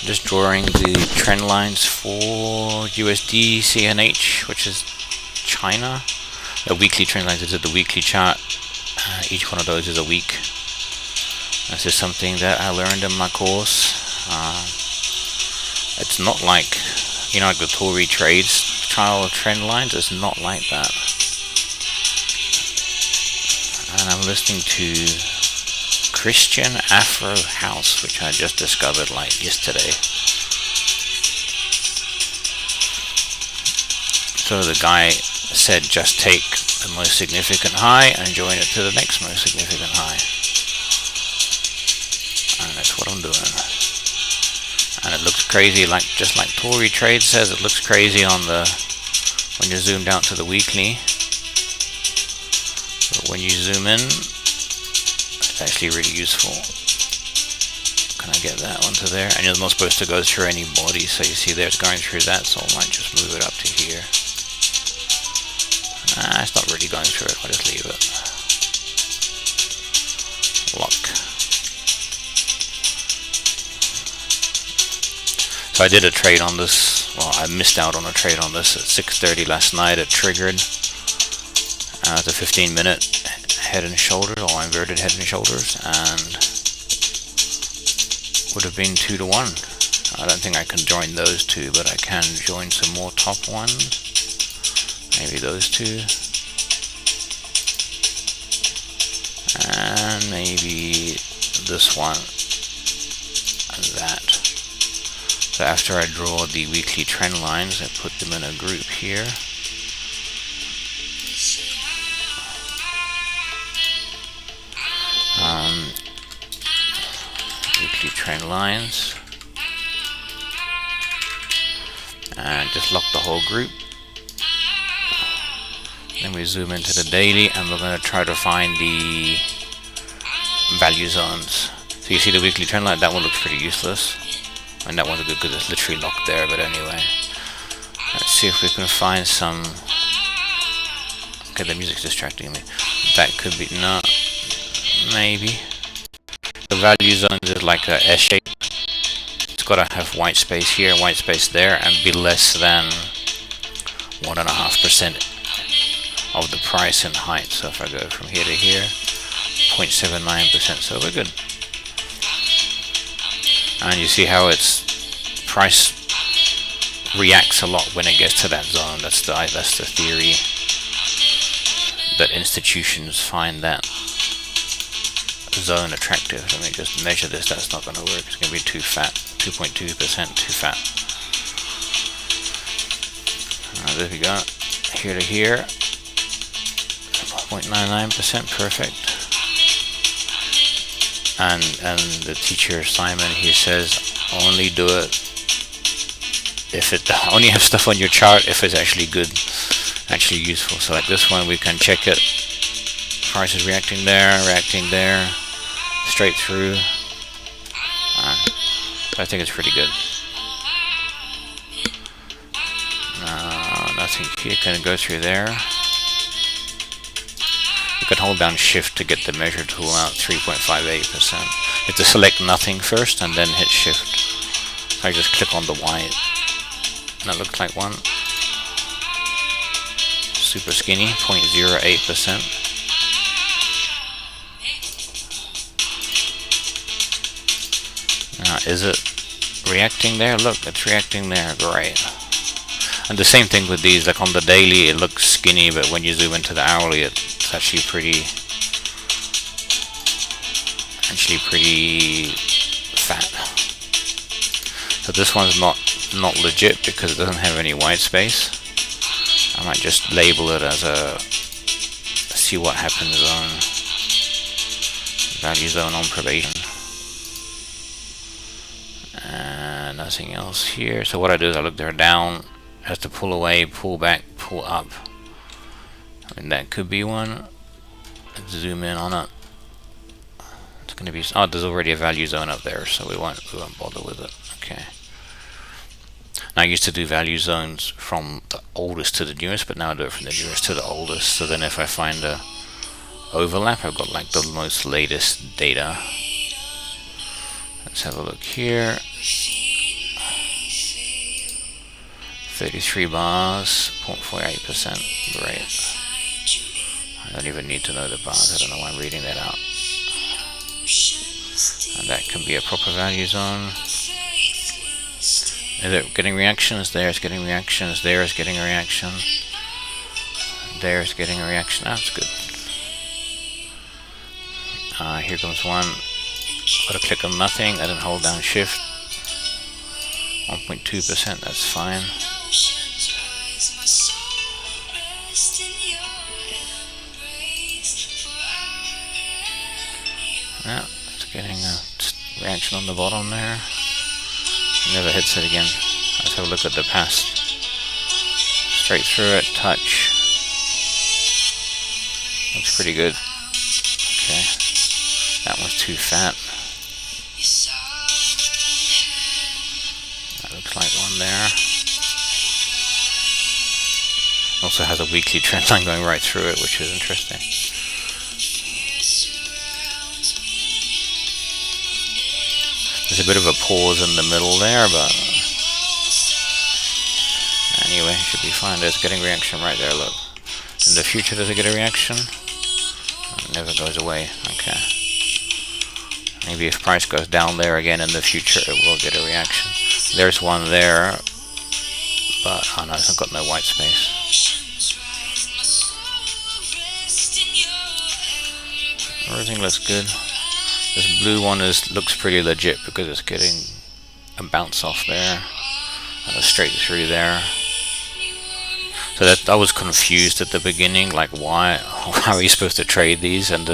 Just drawing the trend lines for USD CNH, which is China. The weekly trend lines is the weekly chart. Each one of those is a week. This is something that I learned in my course. It's not like, you know, like the Tory trades style trend lines. It's not like that. And I'm listening to Christian Afro House, which I just discovered like yesterday. So the guy said just take the most significant high and join it to the next most significant high. And that's what I'm doing. And it looks crazy, like just like Tory Trade says, it looks crazy on the when you're zoomed out to the weekly. But when you zoom in, it's actually really useful. Can I get that onto there? And it's not supposed to go through any body, so you see there it's going through that, so I might just move it up to here. It's not really going through it, I'll just leave it. Lock. So I did a trade on this, well, I missed out on a trade on this at 6:30 last night. It triggered the 15-minute head and shoulders, or inverted head and shoulders, and would have been 2 to 1. I don't think I can join those two, but I can join some more top ones. Maybe those two, and maybe this one and that. So after I draw the weekly trend lines, I put them in a group here. Weekly trend lines, and just lock the whole group. Then we zoom into the daily, and we're going to try to find the value zones. So you see the weekly trend line, that one looks pretty useless, and that one's good because it's literally locked there. But anyway, let's see if we can find some. Okay, the music's distracting me. That could be, no, maybe. The value zones is like a S shape. It's got to have white space here, white space there, and be less than 1.5% of the price and height. So if I go from here to here, 0.79%, so we're good. And you see how its price reacts a lot when it gets to that zone. That's the theory, that institutions find that zone attractive. Let me just measure this. That's not going to work. It's going to be too fat. 2.2% too fat. There we go. Here to here, 0.99%, perfect. And the teacher Simon, he says only do it if it only have stuff on your chart if it's actually good, actually useful. So like this one, we can check it. Price is reacting there, straight through. I think it's pretty good. Nothing here can go through there. You can hold down shift to get the measure tool out. 3.58%. You have to select nothing first and then hit shift. So I just click on the white, and that looks like one. Super skinny, 0.08%. Is it reacting there? Look, it's reacting there. Great. And the same thing with these. Like on the daily, it looks skinny, but when you zoom into the hourly, it's actually pretty fat. So this one's not legit because it doesn't have any white space. I might just label it as a see what happens zone. Value zone on probation. And nothing else here. So what I do is I look there down, has to pull away, pull back, pull up. I mean, that could be one. Let's zoom in on it. It's going to be, oh, there's already a value zone up there, so we won't bother with it. Okay. Now I used to do value zones from the oldest to the newest, but now I do it from the newest to the oldest. So then if I find a overlap, I've got like the most latest data. Let's have a look here. 33 bars, 0.48%. Great. I don't even need to know the bars. I don't know why I'm reading that out. And that can be a proper value zone. Is it getting reactions? There it's getting reactions. There it's getting a reaction. There it's getting a reaction. That's good. Here comes one. Got to click on nothing. I didn't hold down shift. 1.2%. That's fine. Yeah, it's getting a reaction on the bottom there. Never hits it again. Let's have a look at the past. Straight through it, touch. Looks pretty good. Okay. That one's too fat. That looks like one there. Also has a weekly trend line going right through it, which is interesting. There's a bit of a pause in the middle there, but anyway, should be fine. There's getting reaction right there, look. In the future, does it get a reaction? It never goes away. Okay. Maybe if price goes down there again in the future, it will get a reaction. There's one there, but oh no, it's got no white space. Everything looks good. This blue one looks pretty legit because it's getting a bounce off there and a straight through there. So that I was confused at the beginning, like why are you supposed to trade these? And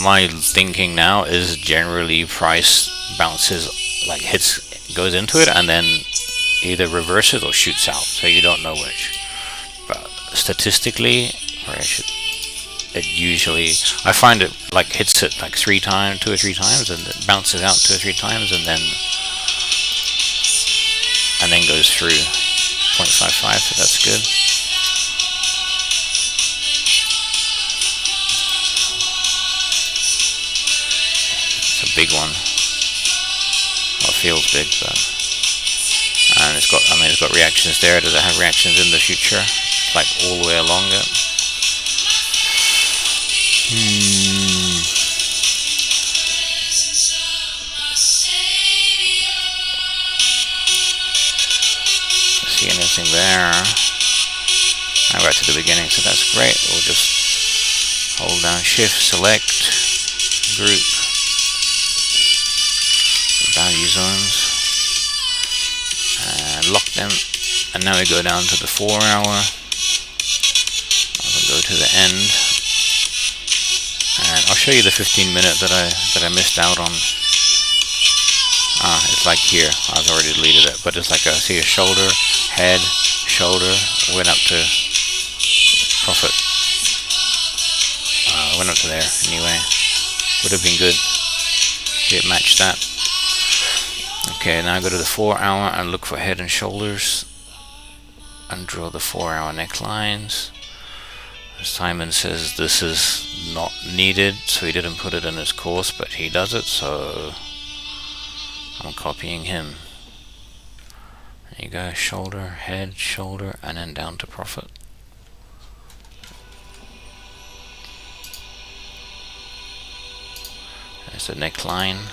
my thinking now is generally price bounces, like goes into it and then either reverses or shoots out, so you don't know which. But statistically, it usually, I find it like hits it like 2 or 3 times, and it bounces out 2 or 3 times, and then goes through 0.55. So that's good. It's a big one. Well, it feels big, but and it's got reactions there. Does it have reactions in the future? Like all the way along it? See anything there? Now right to the beginning, so that's great. We'll just hold down shift, select, group, value zones, and lock them. And now we go down to the 4 hour. I'll go to the end. And I'll show you the 15-minute that I missed out on. It's like here. I've already deleted it, but it's like see a shoulder, head, shoulder, went up to profit. Went up to there anyway. Would have been good if it matched that. Okay, now go to the 4 hour and look for head and shoulders, and draw the 4 hour necklines. Simon says this is not needed, so he didn't put it in his course, but he does it, so I'm copying him. There you go, shoulder, head, shoulder, and then down to profit. There's the neckline.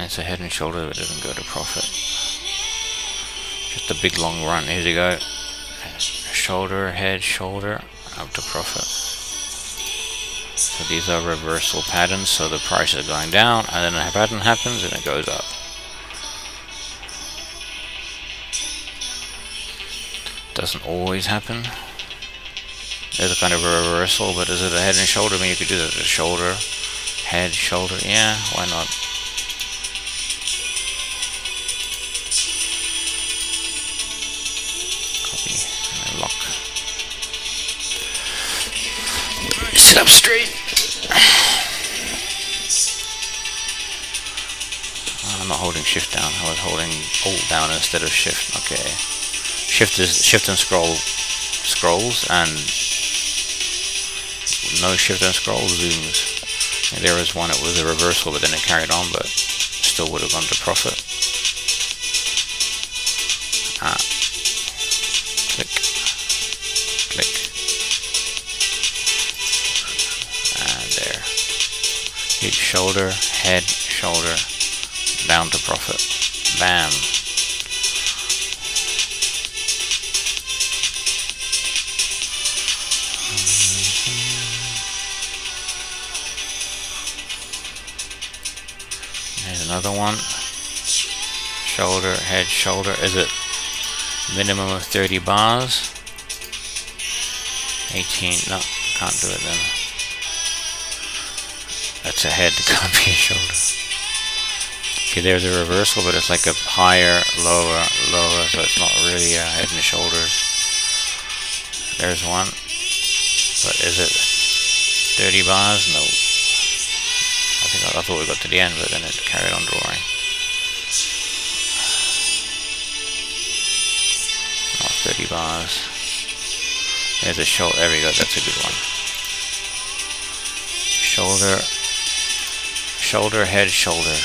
It's a head and shoulder that doesn't go to profit. Just a big long run. Here you go. Shoulder, head, shoulder, up to profit. So these are reversal patterns, so the price is going down, and then a pattern happens and it goes up. Doesn't always happen. There's a kind of a reversal, but is it a head and shoulder? I mean, you could do that as a shoulder, head, shoulder. Yeah, why not? Lock. Sit up straight. I'm not holding shift down. I was holding alt down instead of shift. Okay. shift and scrolls, and no shift and scroll zooms. And there was one, it was a reversal, but then it carried on, but still would have gone to profit. Click, click, and there. Hit shoulder, head, shoulder, down to profit. Bam. There's another one. Shoulder, head, shoulder. Is it minimum of 30 bars? 18. No, can't do it then. That's a head, it can't be a shoulder. Okay, there's a reversal, but it's like a higher, lower, lower, so it's not really a head and shoulders. There's one. But is it 30 bars? No. I thought we got to the end, but then it carried on drawing. Not 30 bars. There's a shoulder. There we go. That's a good one. Shoulder, shoulder, head, shoulder.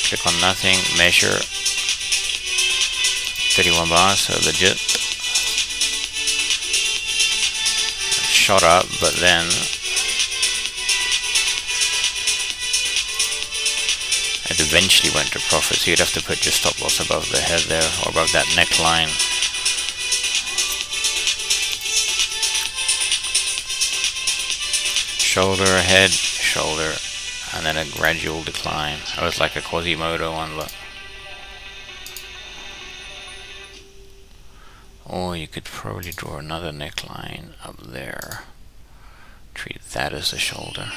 Click on nothing, measure, 31 bars, so legit. Shot up, but then it eventually went to profit, so you'd have to put your stop loss above the head there, or above that neckline. Shoulder, head, shoulder, and then a gradual decline. Oh, it's like a Quasimodo one, look. Or you could probably draw another neckline up there. Treat that as a shoulder.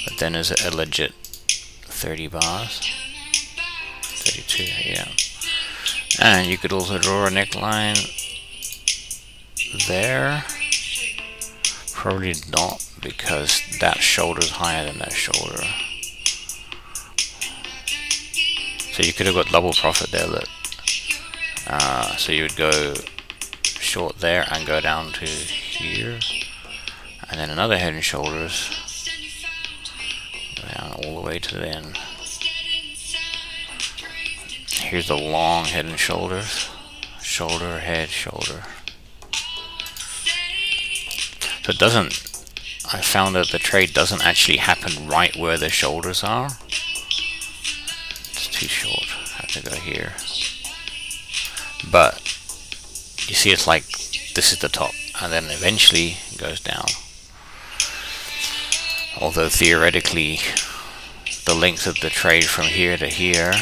But then is it a legit 30 bars? 32, yeah. And you could also draw a neckline there. Probably not, because that shoulder is higher than that shoulder. So you could have got double profit there. Look. So you would go short there and go down to here, and then another head and shoulders down all the way to the end. Here's the long head and shoulders, shoulder, head, shoulder. So it doesn't, I found that the trade doesn't actually happen right where the shoulders are. It's too short, I have to go here. But you see, it's like this is the top, and then eventually it goes down. Although theoretically the length of the trade from here to here,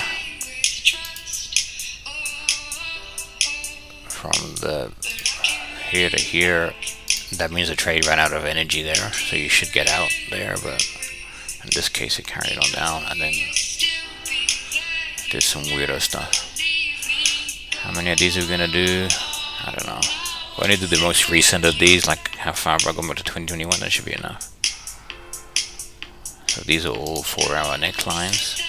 from the here to here, that means the trade ran out of energy there, so you should get out there, but in this case it carried on down and then did some weirdo stuff. How many of these are we gonna do? I don't know. If I only do the most recent of these, like how far have I gone to 2021, that should be enough. So these are all 4-hour necklines.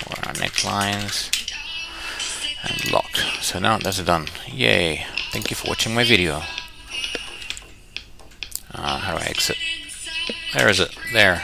4-hour necklines. And locked. So now that's done. Yay. Thank you for watching my video. How do I exit? There is it. There.